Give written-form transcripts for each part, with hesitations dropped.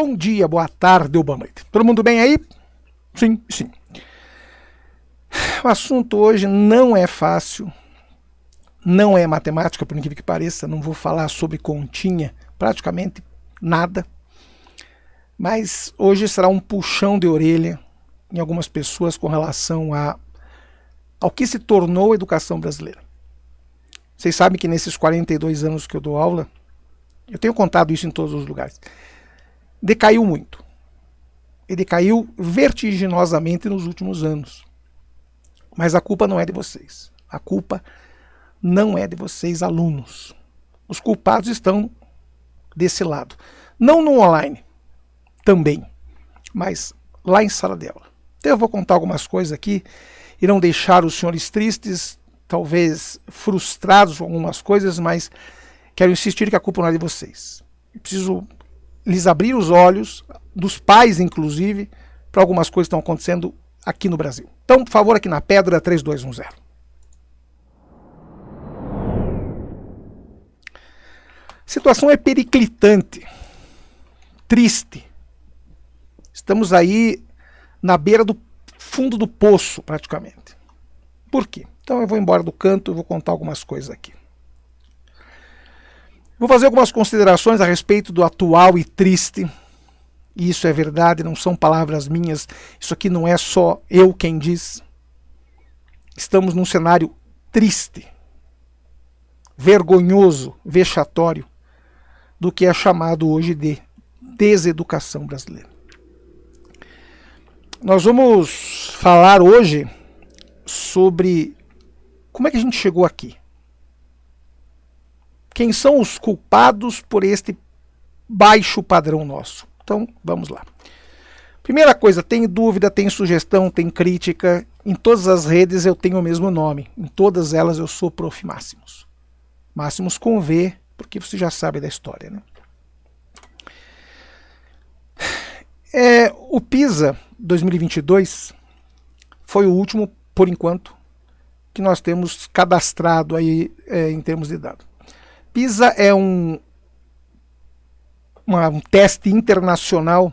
bom dia, boa tarde ou boa noite. Todo mundo bem aí? Sim, sim. O assunto hoje não é fácil, não é matemática, por incrível que pareça, não vou falar sobre continha, praticamente nada. Mas hoje será um puxão de orelha em algumas pessoas com relação ao que se tornou a educação brasileira. Vocês sabem que nesses 42 anos que eu dou aula, eu tenho contado isso em todos os lugares, decaiu muito. E decaiu vertiginosamente nos últimos anos. Mas a culpa não é de vocês. A culpa não é de vocês, alunos. Os culpados estão desse lado. Não no online, também, mas lá em sala de aula. Então eu vou contar algumas coisas aqui, irão deixar os senhores tristes, talvez frustrados com algumas coisas, mas quero insistir que a culpa não é de vocês. Eu preciso lhes abrir os olhos, dos pais inclusive, para algumas coisas que estão acontecendo aqui no Brasil. Então, por favor, aqui na pedra 3210. A situação é periclitante, triste. Estamos aí na beira do fundo do poço, praticamente. Por quê? Então eu vou embora do canto e vou contar algumas coisas aqui. Vou fazer algumas considerações a respeito do atual e triste. E isso é verdade, não são palavras minhas. Isso aqui não é só eu quem diz. Estamos num cenário triste, vergonhoso, vexatório, do que é chamado hoje de deseducação brasileira. Nós vamos falar hoje sobre como é que a gente chegou aqui. Quem são os culpados por este baixo padrão nosso? Então, vamos lá. Primeira coisa, tem dúvida, tem sugestão, tem crítica. Em todas as redes eu tenho o mesmo nome. Em todas elas eu sou Prof. Máximos. Máximos com V, porque você já sabe da história, né? O PISA 2022 foi o último, por enquanto, que nós temos cadastrado aí em termos de dados. PISA é um teste internacional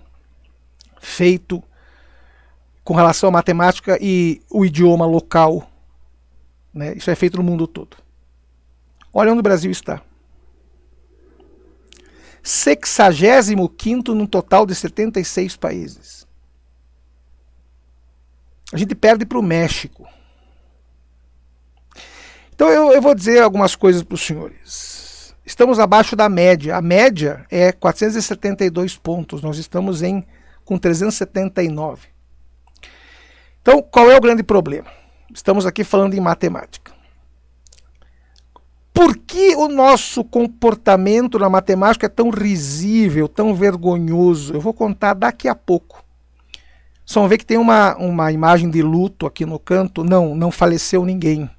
feito com relação à matemática e o idioma local, né? Isso é feito no mundo todo. Olha onde o Brasil está. 65º num total de 76 países. A gente perde para o México. Então eu vou dizer algumas coisas para os senhores. Estamos abaixo da média. A média é 472 pontos. Nós estamos com 379. Então, qual é o grande problema? Estamos aqui falando em matemática. Por que o nosso comportamento na matemática é tão risível, tão vergonhoso? Eu vou contar daqui a pouco. Só vão ver que tem uma imagem de luto aqui no canto. Não faleceu ninguém,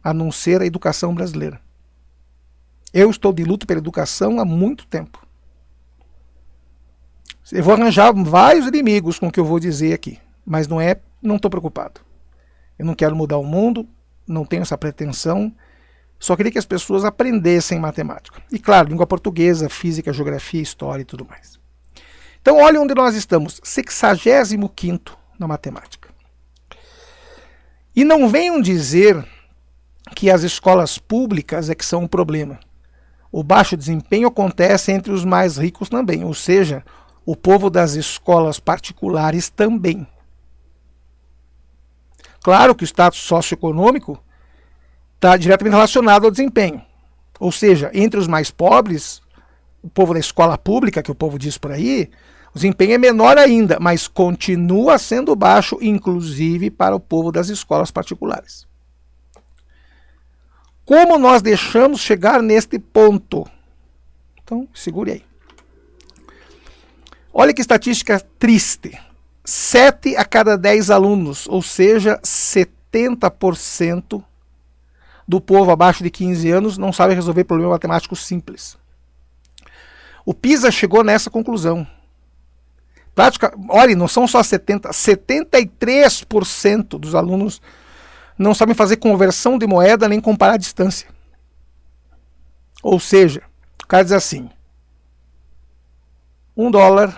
a não ser a educação brasileira. Eu estou de luto pela educação há muito tempo. Eu vou arranjar vários inimigos com o que eu vou dizer aqui, mas não estou preocupado. Eu não quero mudar o mundo, não tenho essa pretensão, só queria que as pessoas aprendessem matemática. E claro, língua portuguesa, física, geografia, história e tudo mais. Então olha onde nós estamos, 65º na matemática. E não venham dizer que as escolas públicas é que são um problema. O baixo desempenho acontece entre os mais ricos também, ou seja, o povo das escolas particulares também. Claro que o status socioeconômico está diretamente relacionado ao desempenho. Ou seja, entre os mais pobres, o povo da escola pública, que o povo diz por aí, o desempenho é menor ainda, mas continua sendo baixo, inclusive para o povo das escolas particulares. Como nós deixamos chegar neste ponto? Então, segure aí. Olha que estatística triste. 7 a cada 10 alunos, ou seja, 70% do povo abaixo de 15 anos não sabe resolver problema matemático simples. O PISA chegou nessa conclusão. Olha, não são só 73% dos alunos não sabem fazer conversão de moeda nem comparar a distância. Ou seja, o cara diz assim, $1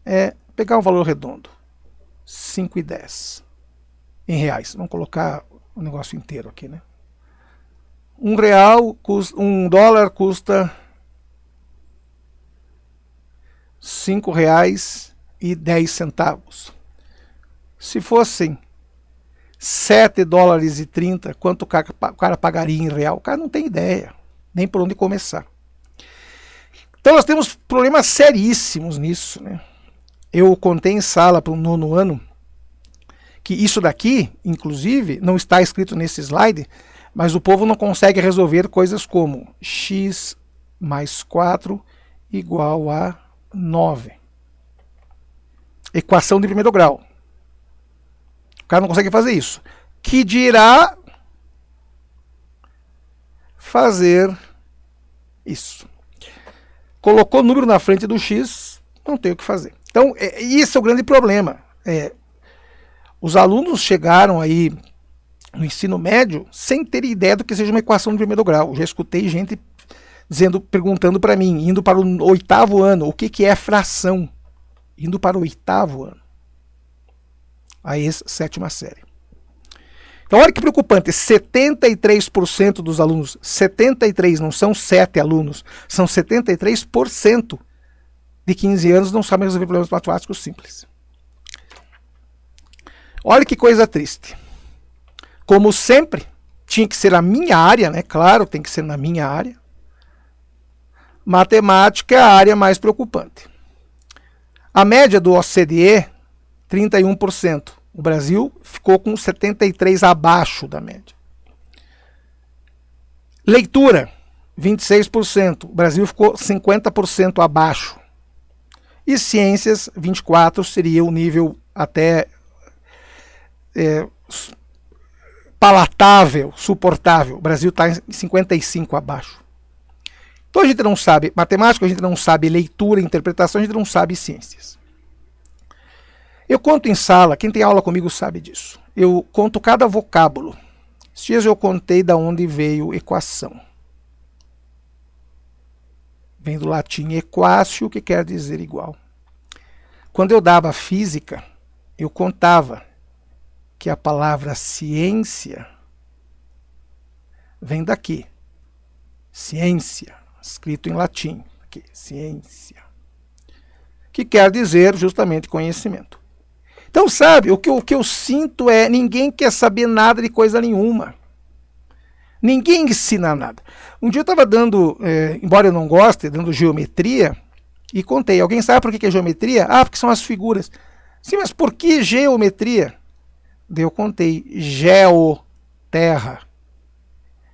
é pegar um valor redondo, 5,10 em reais. Vamos colocar o negócio inteiro aqui, né? $1 custa R$5,10. Se fossem $7,30, quanto o cara pagaria em real? O cara não tem ideia, nem por onde começar. Então nós temos problemas seríssimos nisso, né? Eu contei em sala para o 9º ano que isso daqui, inclusive, não está escrito nesse slide, mas o povo não consegue resolver coisas como x mais 4 igual a 9. Equação de primeiro grau. O cara não consegue fazer isso. Que dirá fazer isso. Colocou o número na frente do x, não tem o que fazer. Então, isso é o grande problema. Os alunos chegaram aí no ensino médio sem ter ideia do que seja uma equação de primeiro grau. Já escutei gente perguntando para mim, indo para o 8º ano, o que é fração? Indo para o 8º ano. A ex-7ª série. Então, olha que preocupante, 73% dos alunos, 73, não são 7 alunos, são 73% de 15 anos não sabem resolver problemas matemáticos simples. Olha que coisa triste. Como sempre, tinha que ser a minha área, né? Claro, tem que ser na minha área. Matemática é a área mais preocupante. A média do OCDE, 31%. O Brasil ficou com 73% abaixo da média. Leitura, 26%. O Brasil ficou 50% abaixo. E ciências, 24%, seria o nível até palatável, suportável. O Brasil está em 55% abaixo. Então a gente não sabe matemática, a gente não sabe leitura, interpretação, a gente não sabe ciências. Eu conto em sala, quem tem aula comigo sabe disso. Eu conto cada vocábulo. Esses dias eu contei de onde veio equação. Vem do latim equatio, que quer dizer igual. Quando eu dava física, eu contava que a palavra ciência vem daqui. Ciência, escrito em latim. Aqui, ciência. Que quer dizer justamente conhecimento. Então, sabe, o que eu sinto é ninguém quer saber nada de coisa nenhuma. Ninguém ensina nada. Um dia eu estava dando, embora eu não goste, dando geometria, e contei. Alguém sabe por que é geometria? Ah, porque são as figuras. Sim, mas por que geometria? Daí eu contei. Geo, terra.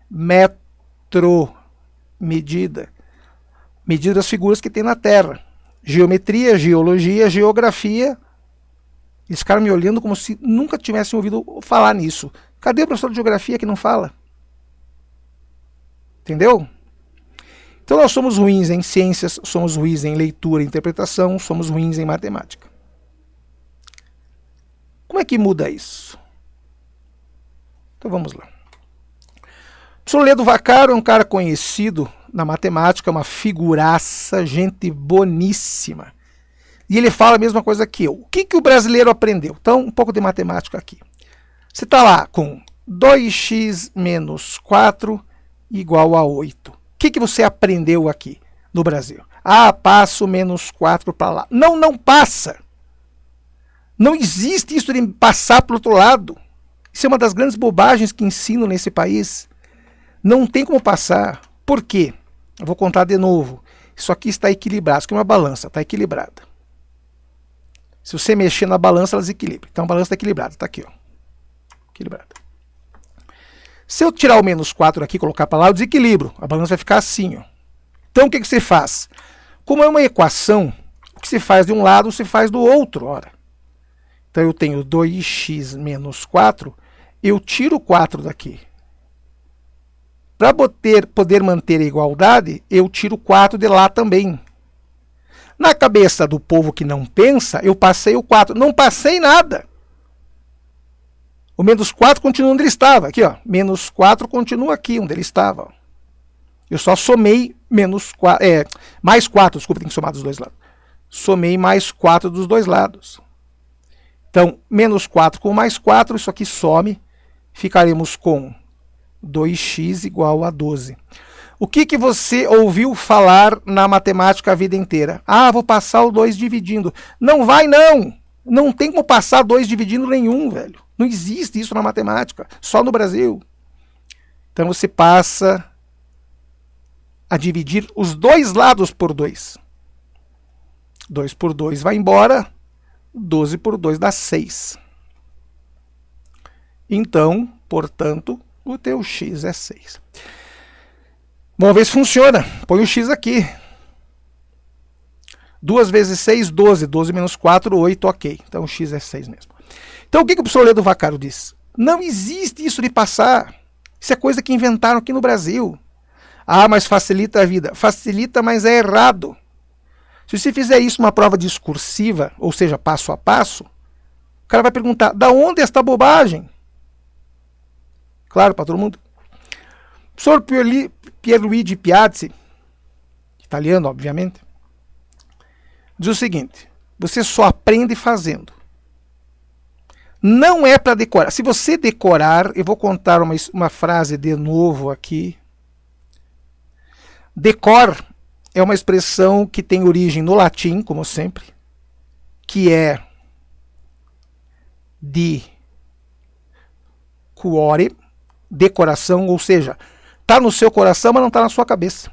Metro, medida. Medida das figuras que tem na terra. Geometria, geologia, geografia. Eles ficaram me olhando como se nunca tivessem ouvido falar nisso. Cadê o professor de geografia que não fala? Entendeu? Então nós somos ruins em ciências, somos ruins em leitura e interpretação, somos ruins em matemática. Como é que muda isso? Então vamos lá. O professor Ledo Vaccaro é um cara conhecido na matemática, uma figuraça, gente boníssima. E ele fala a mesma coisa que eu. O que o brasileiro aprendeu? Então, um pouco de matemática aqui. Você está lá com 2x menos 4 igual a 8. O que você aprendeu aqui no Brasil? Ah, passo menos 4 para lá. Não, não passa. Não existe isso de passar para o outro lado. Isso é uma das grandes bobagens que ensino nesse país. Não tem como passar. Por quê? Eu vou contar de novo. Isso aqui está equilibrado. Isso aqui é uma balança, está equilibrada. Se você mexer na balança, ela desequilibra. Então a balança está equilibrada. Está aqui, ó. Equilibrada. Se eu tirar o menos 4 aqui e colocar para lá, eu desequilibro. A balança vai ficar assim, ó. Então o que você faz? Como é uma equação, o que se faz de um lado, se faz do outro. Ora. Então eu tenho 2x menos 4, eu tiro 4 daqui. Para poder manter a igualdade, eu tiro 4 de lá também. Na cabeça do povo que não pensa, eu passei o 4. Não passei nada. O menos 4 continua onde ele estava. Aqui, ó. Menos 4 continua aqui onde ele estava. Eu só somei menos 4, mais 4, desculpa, tem que somar dos dois lados. somei mais 4 dos dois lados. Então, menos 4 com mais 4, isso aqui some, ficaremos com 2x igual a 12. O que você ouviu falar na matemática a vida inteira? Ah, vou passar o 2 dividindo. Não vai, não! Não tem como passar 2 dividindo nenhum, velho. Não existe isso na matemática, só no Brasil. Então você passa a dividir os dois lados por 2. 2 por 2 vai embora, 12 por 2 dá 6. Então, portanto, o teu x é 6. Vamos ver se funciona. Põe o x aqui. 2 vezes 6, 12. 12 menos 4, 8, ok. Então o x é 6 mesmo. Então o que o professor Ledo Vaccaro diz? Não existe isso de passar. Isso é coisa que inventaram aqui no Brasil. Ah, mas facilita a vida. Facilita, mas é errado. Se você fizer isso numa prova discursiva, ou seja, passo a passo, o cara vai perguntar, da onde é esta bobagem? Claro, para todo mundo. O professor Pierluigi Piazzi, italiano, obviamente, diz o seguinte, você só aprende fazendo. Não é para decorar. Se você decorar, eu vou contar uma frase de novo aqui. Decor é uma expressão que tem origem no latim, como sempre, que é de cuore, decoração, ou seja, está no seu coração, mas não está na sua cabeça.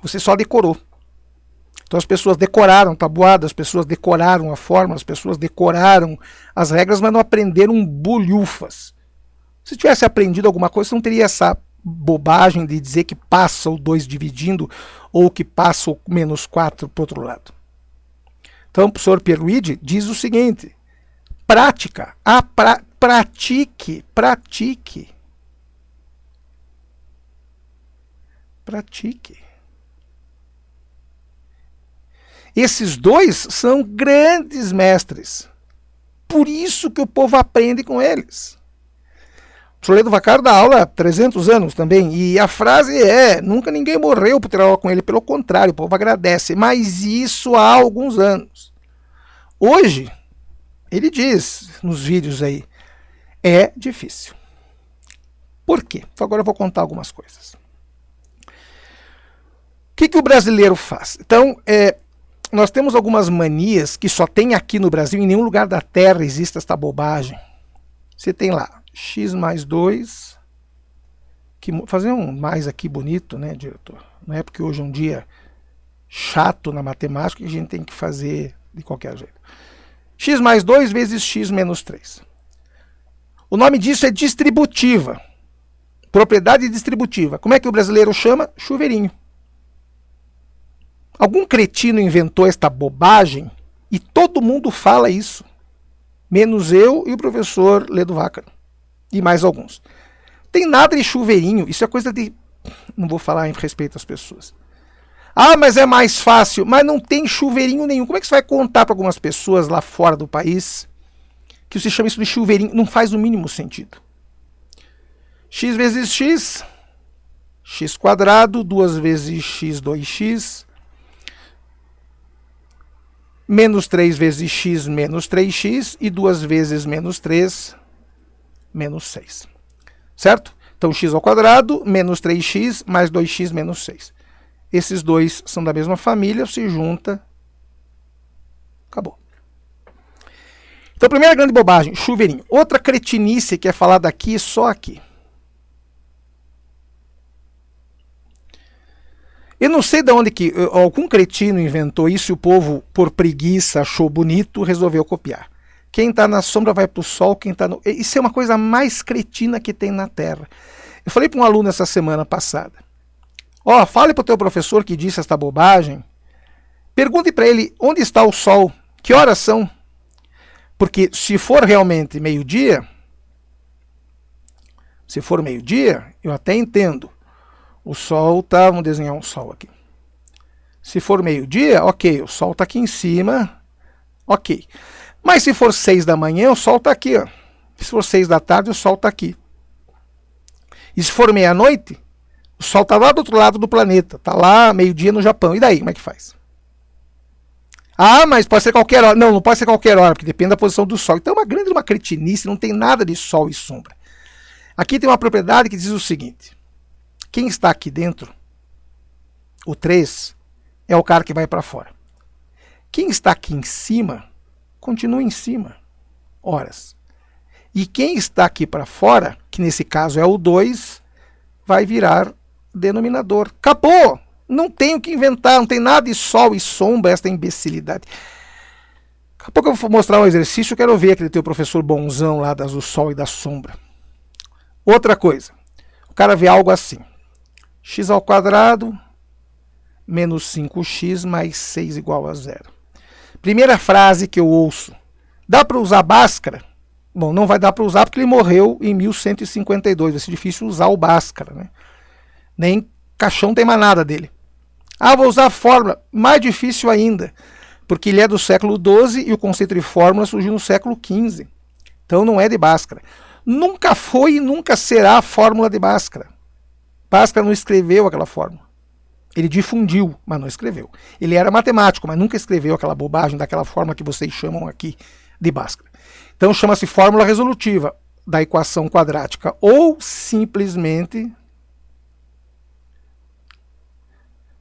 Você só decorou. Então as pessoas decoraram tabuada, as pessoas decoraram a forma, as pessoas decoraram as regras, mas não aprenderam bulhufas. Se tivesse aprendido alguma coisa, você não teria essa bobagem de dizer que passa o 2 dividindo ou que passa o menos 4 para o outro lado. Então o professor Pierluigi diz o seguinte, prática, pratique. Esses dois são grandes mestres. Por isso que o povo aprende com eles. O Ledo Vaccaro dá aula há 300 anos também. E a frase é, nunca ninguém morreu por ter aula com ele. Pelo contrário, o povo agradece. Mas isso há alguns anos. Hoje, ele diz nos vídeos aí, é difícil. Por quê? Então agora eu vou contar algumas coisas. O que o brasileiro faz? Então, nós temos algumas manias que só tem aqui no Brasil, em nenhum lugar da Terra existe esta bobagem. Você tem lá, x mais 2, fazer um mais aqui bonito, né, diretor? Não é porque hoje é um dia chato na matemática que a gente tem que fazer de qualquer jeito. X mais 2 vezes x menos 3. O nome disso é distributiva. Propriedade distributiva. Como é que o brasileiro chama? Chuveirinho. Algum cretino inventou esta bobagem e todo mundo fala isso. Menos eu e o professor Ledo Vaccaro. E mais alguns. Tem nada de chuveirinho. Isso é coisa de... Não vou falar em respeito às pessoas. Ah, mas é mais fácil. Mas não tem chuveirinho nenhum. Como é que você vai contar para algumas pessoas lá fora do país que você chama isso de chuveirinho? Não faz o mínimo sentido. X vezes x. X quadrado. 2 vezes x, 2x. Menos 3 vezes x, menos 3x, e 2 vezes menos 3, menos 6. Certo? Então, x ao quadrado, menos 3x, mais 2x, menos 6. Esses dois são da mesma família, se junta, acabou. Então, primeira grande bobagem, chuveirinho. Outra cretinice que é falada aqui, só aqui. Eu não sei de onde que algum cretino inventou isso e o povo, por preguiça, achou bonito, resolveu copiar. Quem está na sombra vai para o sol, quem está no... Isso é uma coisa mais cretina que tem na Terra. Eu falei para um aluno essa semana passada. Fale para o teu professor que disse esta bobagem. Pergunte para ele onde está o sol, que horas são. Porque se for realmente meio-dia, eu até entendo. O sol está, vamos desenhar um sol aqui. Se for meio-dia, ok, o sol está aqui em cima, ok. Mas se for 6 da manhã, o sol está aqui, ó. Se for 6 da tarde, o sol está aqui. E se for meia-noite, o sol está lá do outro lado do planeta, está lá meio-dia no Japão. E daí, como é que faz? Ah, mas pode ser qualquer hora. Não, não pode ser qualquer hora, porque depende da posição do Sol. Então é uma cretinice, não tem nada de Sol e sombra. Aqui tem uma propriedade que diz o seguinte: quem está aqui dentro, o 3, é o cara que vai para fora. Quem está aqui em cima, continua em cima, horas. E quem está aqui para fora, que nesse caso é o 2, vai virar denominador. Acabou! Não tem o que inventar, não tem nada de sol e sombra, esta imbecilidade. Daqui a pouco eu vou mostrar um exercício, eu quero ver aquele teu professor bonzão lá do sol e da sombra. Outra coisa, o cara vê algo assim: x ao quadrado menos 5x mais 6 igual a 0. Primeira frase que eu ouço: dá para usar Bhaskara? Bom, não vai dar para usar porque ele morreu em 1152, vai ser difícil usar o Bhaskara, né? Nem caixão tem mais nada dele. Ah, vou usar a fórmula. Mais difícil ainda, porque ele é do século XII e o conceito de fórmula surgiu no século XV. Então não é de Bhaskara. Nunca foi e nunca será a fórmula de Bhaskara. Bhaskara não escreveu aquela fórmula. Ele difundiu, mas não escreveu. Ele era matemático, mas nunca escreveu aquela bobagem daquela forma que vocês chamam aqui de Bhaskara. Então chama-se fórmula resolutiva da equação quadrática, ou simplesmente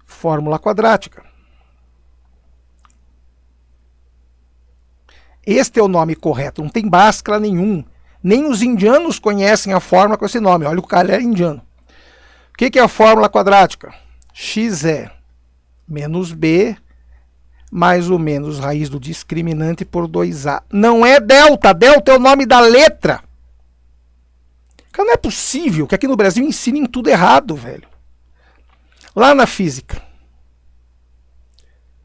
fórmula quadrática. Este é o nome correto, não tem Bhaskara nenhum. Nem os indianos conhecem a fórmula com esse nome. Olha, o cara é indiano. O que é a fórmula quadrática? X é menos B mais ou menos raiz do discriminante por 2A. Não é delta. Delta é o nome da letra. Cara, não é possível que aqui no Brasil ensinem tudo errado, velho. Lá na física,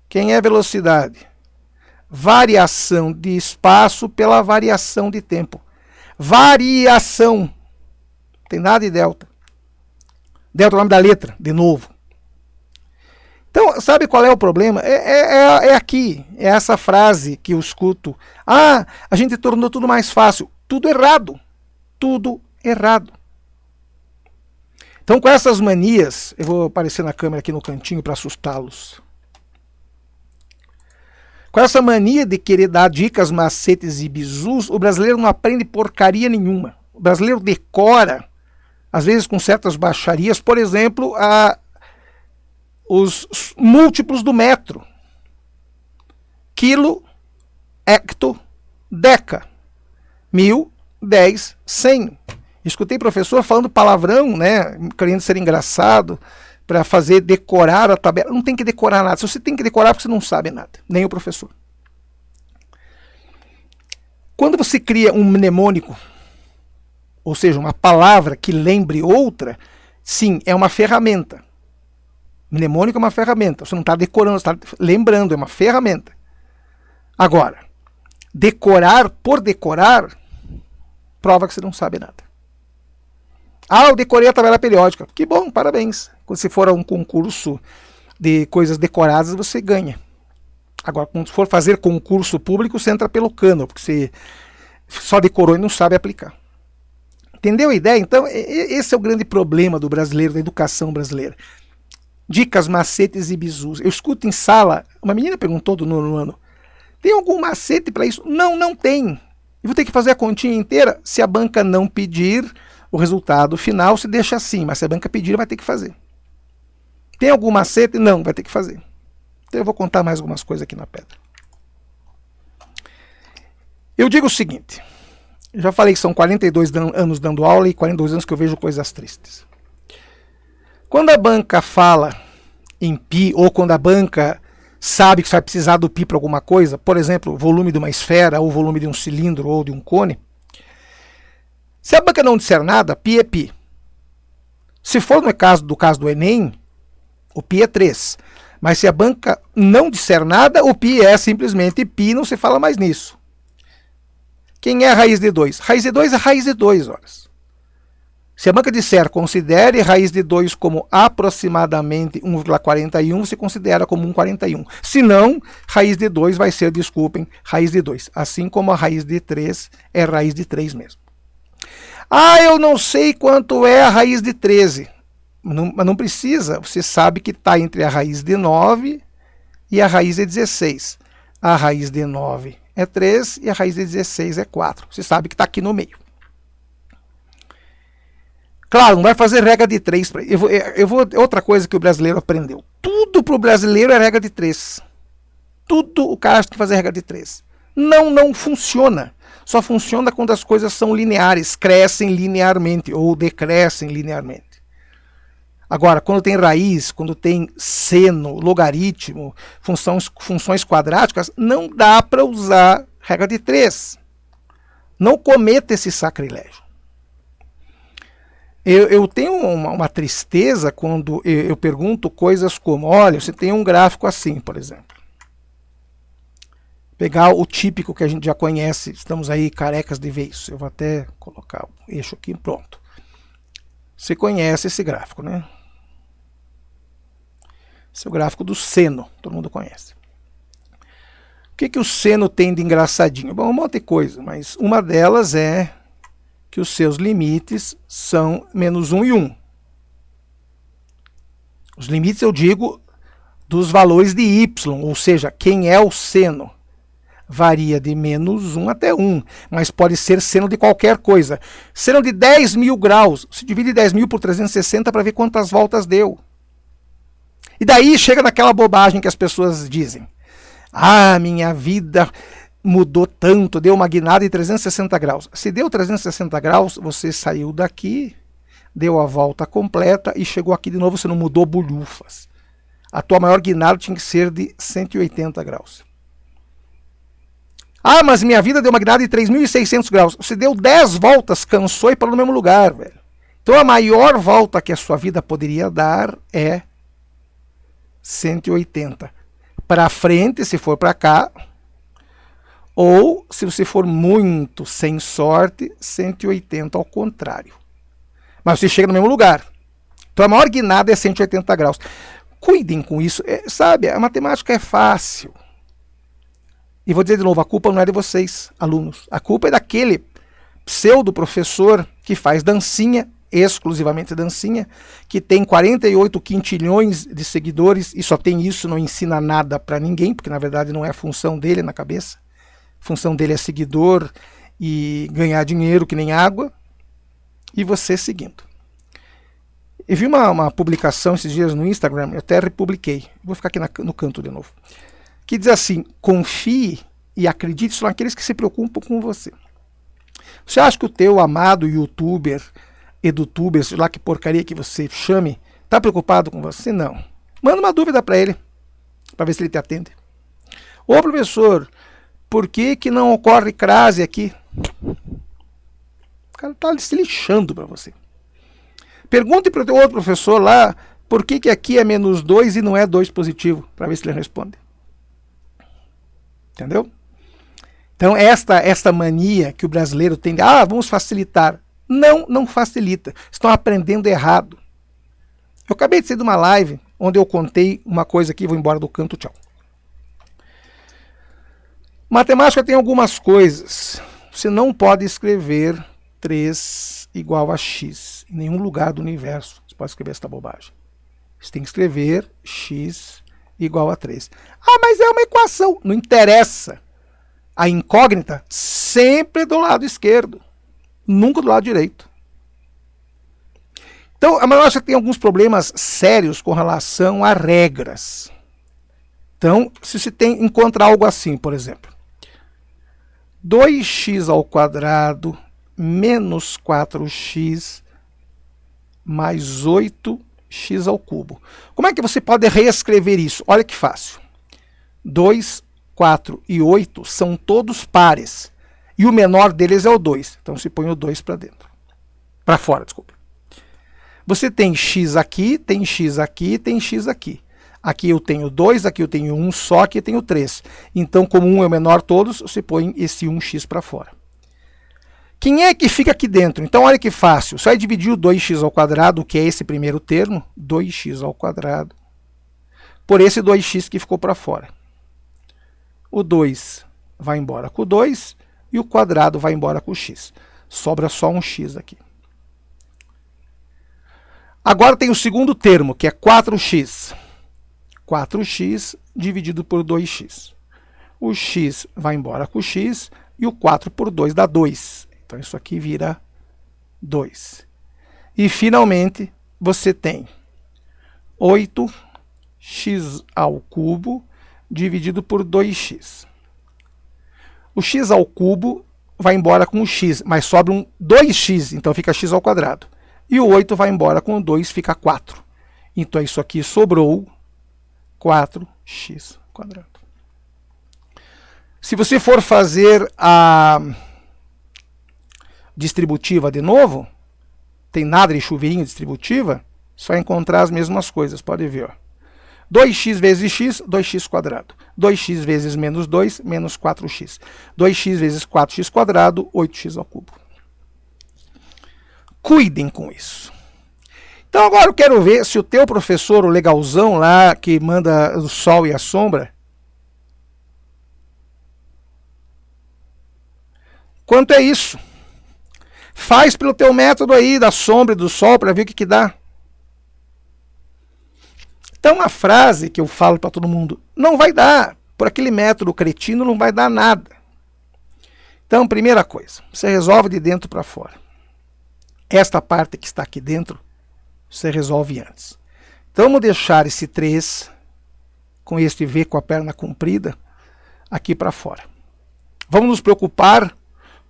quem é velocidade? Variação de espaço pela variação de tempo. Variação. Não tem nada de delta. Delta é o nome da letra, de novo. Então, sabe qual é o problema? É aqui, é essa frase que eu escuto. Ah, a gente tornou tudo mais fácil. Tudo errado. Tudo errado. Então, com essas manias, eu vou aparecer na câmera aqui no cantinho para assustá-los. Com essa mania de querer dar dicas, macetes e bizus, o brasileiro não aprende porcaria nenhuma. O brasileiro decora, às vezes com certas baixarias, por exemplo, os múltiplos do metro. Quilo, hecto, deca. 1000, 10, 100. Escutei professor falando palavrão, né, querendo ser engraçado, para fazer decorar a tabela. Não tem que decorar nada. Se você tem que decorar, porque você não sabe nada. Nem o professor. Quando você cria um mnemônico, ou seja, uma palavra que lembre outra, sim, é uma ferramenta. Mnemônico é uma ferramenta. Você não está decorando, você está lembrando, é uma ferramenta. Agora, decorar por decorar, prova que você não sabe nada. Ah, eu decorei a tabela periódica. Que bom, parabéns. Quando você for a um concurso de coisas decoradas, você ganha. Agora, quando for fazer concurso público, você entra pelo cano, porque você só decorou e não sabe aplicar. Entendeu a ideia? Então, esse é o grande problema do brasileiro, da educação brasileira. Dicas, macetes e bizus. Eu escuto em sala, uma menina perguntou do nono ano, tem algum macete para isso? Não, não tem. Eu vou ter que fazer a continha inteira. Se a banca não pedir, o resultado final se deixa assim, mas se a banca pedir, vai ter que fazer. Tem algum macete? Não, vai ter que fazer. Então eu vou contar mais algumas coisas aqui na pedra. Eu digo o seguinte, eu já falei que são 42 anos dando aula e 42 anos que eu vejo coisas tristes. Quando a banca fala em π, ou quando a banca sabe que você vai precisar do π para alguma coisa, por exemplo, volume de uma esfera, ou volume de um cilindro, ou de um cone, se a banca não disser nada, π é π. Se for no caso do Enem, o π é 3. Mas se a banca não disser nada, o π é simplesmente π, não se fala mais nisso. Quem é a raiz de 2? Raiz de 2 é raiz de 2 horas. Se a banca disser considere raiz de 2 como aproximadamente 1,41, você considera como 1,41. Se não, raiz de 2 vai ser, desculpem, raiz de 2. Assim como a raiz de 3 é raiz de 3 mesmo. Ah, eu não sei quanto é a raiz de 13. Mas não precisa, você sabe que está entre a raiz de 9 e a raiz de 16. a raiz de 9 é 3 e a raiz de 16 é 4. Você sabe que está aqui no meio. Claro, não vai fazer regra de 3. Outra coisa que o brasileiro aprendeu. Tudo para o brasileiro é regra de 3. Tudo o cara tem que fazer regra de 3. Não funciona. Só funciona quando as coisas são lineares, crescem linearmente ou decrescem linearmente. Agora, quando tem raiz, quando tem seno, logaritmo, funções quadráticas, não dá para usar regra de 3. Não cometa esse sacrilégio. Eu tenho uma tristeza quando eu pergunto coisas como, olha, você tem um gráfico assim, por exemplo. Pegar o típico que a gente já conhece, estamos aí carecas de ver isso. Eu vou até colocar o eixo aqui, pronto. Você conhece esse gráfico, né? Esse é o gráfico do seno, todo mundo conhece. O que o seno tem de engraçadinho? Bom, um monte de coisa, mas uma delas é que os seus limites são menos 1 e 1. Os limites, eu digo, dos valores de y, ou seja, quem é o seno. Varia de menos 1 até 1, mas pode ser seno de qualquer coisa. Seno de 10 mil graus, se divide 10 mil por 360 para ver quantas voltas deu. E daí chega naquela bobagem que as pessoas dizem. Ah, minha vida mudou tanto, deu uma guinada de 360 graus. Se deu 360 graus, você saiu daqui, deu a volta completa e chegou aqui de novo, você não mudou bolhufas. A tua maior guinada tinha que ser de 180 graus. Ah, mas minha vida deu uma guinada de 3.600 graus. Você deu 10 voltas, cansou e parou no mesmo lugar, velho. Então a maior volta que a sua vida poderia dar é 180. Para frente, se for para cá, ou se você for muito sem sorte, 180 ao contrário. Mas você chega no mesmo lugar. Então a maior guinada é 180 graus. Cuidem com isso. Sabe, a matemática é fácil. E vou dizer de novo, a culpa não é de vocês, alunos. A culpa é daquele pseudo-professor que faz dancinha, exclusivamente dancinha, que tem 48 quintilhões de seguidores e só tem isso, não ensina nada para ninguém, porque na verdade não é a função dele na cabeça. A função dele é seguidor e ganhar dinheiro que nem água. E você seguindo. Eu vi uma publicação esses dias no Instagram, eu até republiquei. Vou ficar aqui no canto de novo. Que diz assim, confie e acredite, são aqueles que se preocupam com você. Você acha que o teu amado youtuber, edutuber, sei lá que porcaria que você chame, está preocupado com você? Não. Manda uma dúvida para ele, para ver se ele te atende. Ô professor, por que não ocorre crase aqui? O cara está se lixando para você. Pergunte para o teu outro professor lá, por que aqui é menos 2 e não é 2 positivo, para ver se ele responde. Entendeu? Então esta mania que o brasileiro tem de, vamos facilitar. Não facilita. Estão aprendendo errado. Eu acabei de sair de uma live onde eu contei uma coisa aqui, vou embora do canto, tchau. Matemática tem algumas coisas. Você não pode escrever 3 igual a x em nenhum lugar do universo. Você pode escrever essa bobagem. Você tem que escrever x igual a 3. Mas é uma equação. Não interessa. A incógnita sempre do lado esquerdo. Nunca do lado direito. Então, a matemática tem alguns problemas sérios com relação a regras. Então, se você encontra algo assim, por exemplo. 2x ao quadrado menos 4x mais 8x ao cubo. Como é que você pode reescrever isso? Olha que fácil. 2, 4 e 8 são todos pares. E o menor deles é o 2. Então se põe o 2 para dentro. Para fora, desculpa. Você tem x aqui, tem x aqui, tem x aqui. Aqui eu tenho 2, aqui eu tenho 1 só, aqui eu tenho 3. Então, como 1 é o menor de todos, você põe esse 1x para fora. Quem é que fica aqui dentro? Então, olha que fácil. Só é dividir o 2x ao quadrado, que é esse primeiro termo, 2x ao quadrado, por esse 2x que ficou para fora. O 2 vai embora com o 2 e o quadrado vai embora com o x. Sobra só um x aqui. Agora tem o segundo termo, que é 4x. 4x dividido por 2x. o x vai embora com o x, e o 4 por 2 dá 2. Então isso aqui vira 2. E finalmente você tem 8x ao cubo dividido por 2x. O x ao cubo vai embora com o x, mas sobra um 2x, então fica x ao quadrado. E o 8 vai embora com o 2, fica 4. Então isso aqui sobrou 4x quadrado. Se você for fazer a distributiva de novo, tem nada de chuveirinho distributiva, só encontrar as mesmas coisas, pode ver. Ó. 2x vezes x, 2x quadrado. 2x vezes menos 2, menos 4x. 2x vezes 4x quadrado, 8x ao cubo. Cuidem com isso. Então agora eu quero ver se o teu professor, o legalzão lá, que manda o sol e a sombra, quanto é isso? Faz pelo teu método aí da sombra e do sol para ver o que dá. Então, uma frase que eu falo para todo mundo, não vai dar. Por aquele método cretino, não vai dar nada. Então, primeira coisa, você resolve de dentro para fora. Esta parte que está aqui dentro, você resolve antes. Então, vamos deixar esse 3, com este V com a perna comprida, aqui para fora. Vamos nos preocupar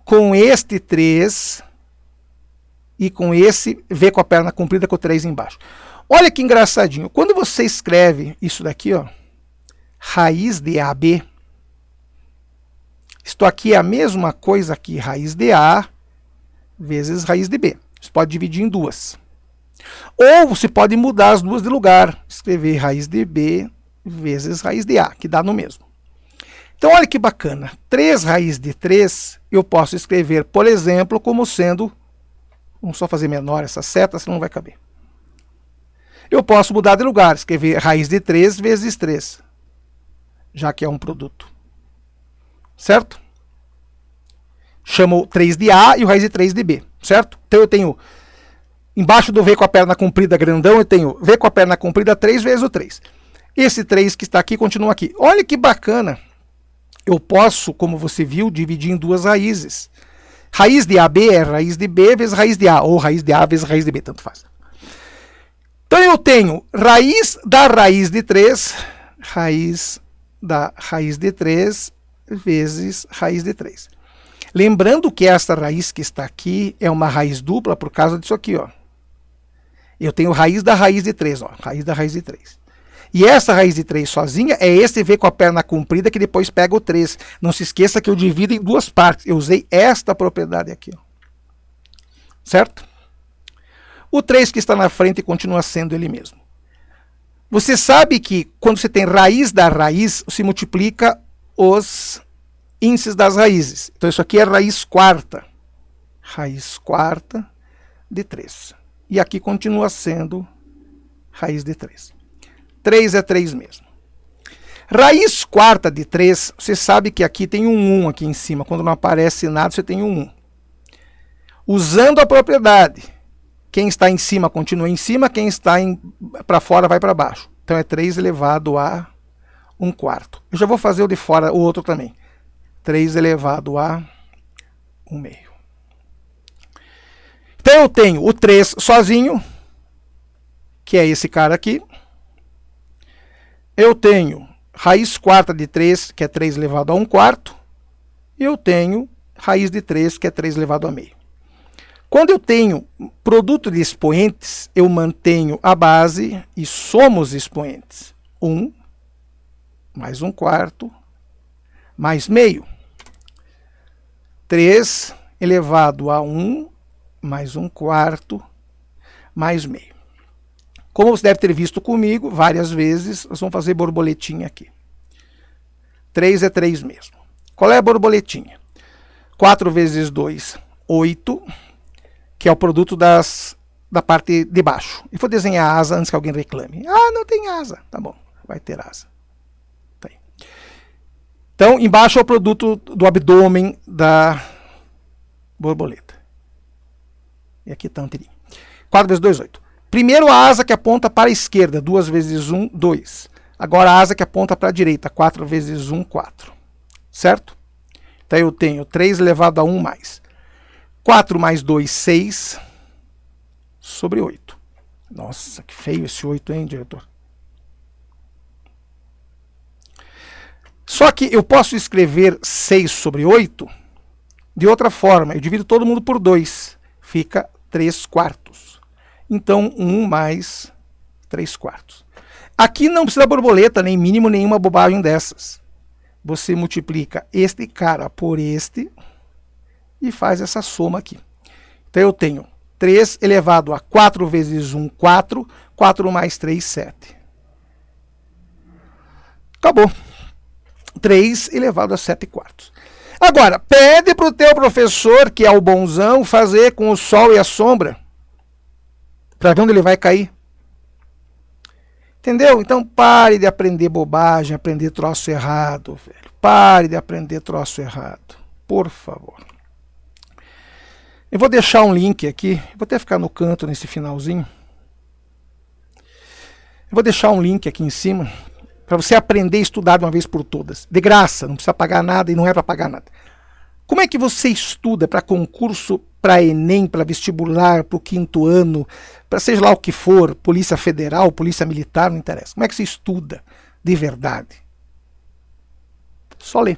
com este 3 e com esse V com a perna comprida com o 3 embaixo. Olha que engraçadinho. Quando você escreve isso daqui, ó, raiz de AB, isto aqui é a mesma coisa que raiz de A vezes raiz de B. Você pode dividir em duas. Ou você pode mudar as duas de lugar. Escrever raiz de B vezes raiz de A, que dá no mesmo. Então, olha que bacana. 3 raiz de 3, eu posso escrever, por exemplo, como sendo... Vamos só fazer menor essa seta, senão não vai caber. Eu posso mudar de lugar, escrever raiz de 3 vezes 3, já que é um produto. Certo? Chamo 3 de A e o raiz de 3 de B, certo? Então eu tenho, embaixo do V com a perna comprida grandão, eu tenho V com a perna comprida 3 vezes o 3. Esse 3 que está aqui continua aqui. Olha que bacana. Eu posso, como você viu, dividir em duas raízes. Raiz de AB é raiz de B vezes raiz de A, ou raiz de A vezes raiz de B, tanto faz. Então eu tenho raiz da raiz de 3, raiz da raiz de 3 vezes raiz de 3. Lembrando que esta raiz que está aqui é uma raiz dupla por causa disso aqui, ó. Eu tenho raiz da raiz de 3, ó, raiz da raiz de 3. E essa raiz de 3 sozinha é esse V com a perna comprida que depois pega o 3. Não se esqueça que eu divido em duas partes. Eu usei esta propriedade aqui, ó. Certo? O 3 que está na frente continua sendo ele mesmo. Você sabe que quando você tem raiz da raiz, se multiplica os índices das raízes. Então isso aqui é raiz quarta. Raiz quarta de 3. E aqui continua sendo raiz de 3. 3 é 3 mesmo. Raiz quarta de 3, você sabe que aqui tem um 1 aqui em cima. Quando não aparece nada, você tem um 1. Usando a propriedade, quem está em cima continua em cima, quem está para fora vai para baixo. Então é 3 elevado a 1/4. Eu já vou fazer o de fora, o outro também. 3 elevado a 1/2. Então eu tenho o 3 sozinho, que é esse cara aqui. Eu tenho raiz quarta de 3, que é 3 elevado a 1/4. E eu tenho raiz de 3, que é 3 elevado a meio. Quando eu tenho produto de expoentes, eu mantenho a base e somo os expoentes. 1 mais 1/4 mais meio. 3 elevado a 1 mais 1/4 mais meio. Como você deve ter visto comigo várias vezes, nós vamos fazer borboletinha aqui. 3 é 3 mesmo. Qual é a borboletinha? 4 vezes 2, 8, que é o produto da parte de baixo. E vou desenhar a asa antes que alguém reclame. Ah, não tem asa. Tá bom, vai ter asa. Tá aí. Então, embaixo é o produto do abdômen da borboleta. E aqui está um tirinho. 4 vezes 2, 8. Primeiro a asa que aponta para a esquerda, 2 vezes 1, 2. Agora a asa que aponta para a direita, 4 vezes 1, 4. certo? Então eu tenho 3 elevado a 1 mais 4 mais 2, 6 sobre 8. Nossa, que feio esse 8, hein, diretor? Só que eu posso escrever 6 sobre 8 de outra forma. Eu divido todo mundo por 2. Fica 3 quartos. Então, 1 mais 3 quartos. Aqui não precisa borboleta, nem mínimo, nenhuma bobagem dessas. Você multiplica este cara por este e faz essa soma aqui. Então eu tenho 3 elevado a 4 vezes 1, 4. 4 mais 3, 7. Acabou. 3 elevado a 7 quartos. Agora, pede para o teu professor, que é o bonzão, fazer com o sol e a sombra, para ver onde ele vai cair. Entendeu? Então pare de aprender bobagem, aprender troço errado, velho. Pare de aprender troço errado. Por favor. Eu vou deixar um link aqui, vou até ficar no canto nesse finalzinho. Eu vou deixar um link aqui em cima, para você aprender a estudar de uma vez por todas. De graça, não precisa pagar nada e não é para pagar nada. Como é que você estuda para concurso, para Enem, para vestibular, para o 5º ano, para seja lá o que for, Polícia Federal, Polícia Militar, não interessa. Como é que você estuda de verdade? Só ler.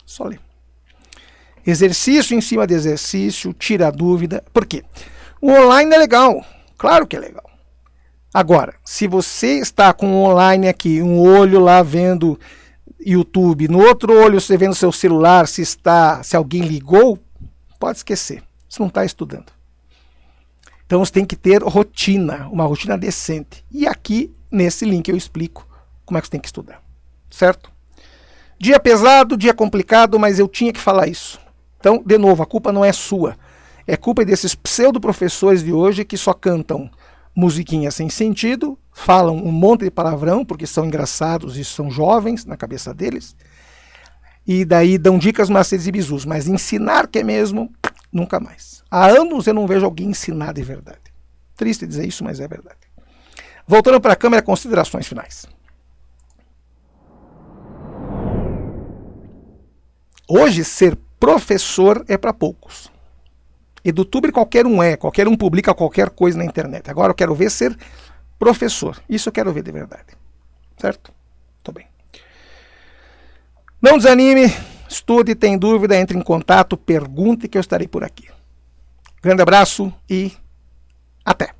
Só ler. Exercício em cima de exercício, tira a dúvida. Por quê? O online é legal. Claro que é legal. Agora, se você está com o online aqui, um olho lá vendo YouTube, no outro olho você vendo seu celular, se alguém ligou, pode esquecer. Você não está estudando. Então você tem que ter rotina, uma rotina decente. E aqui, nesse link, eu explico como é que você tem que estudar. Certo? Dia pesado, dia complicado, mas eu tinha que falar isso. Então, de novo, a culpa não é sua. É culpa desses pseudo-professores de hoje que só cantam musiquinha sem sentido, falam um monte de palavrão, porque são engraçados e são jovens na cabeça deles, e daí dão dicas, macetes e bizus, mas ensinar que é mesmo, nunca mais. Há anos eu não vejo alguém ensinar de verdade. Triste dizer isso, mas é verdade. Voltando para a câmera, considerações finais. Hoje, ser professor é para poucos. Edutuber qualquer um publica qualquer coisa na internet. Agora eu quero ver ser professor. Isso eu quero ver de verdade. Certo? Tô bem. Não desanime, estude, tem dúvida, entre em contato, pergunte que eu estarei por aqui. Grande abraço e até!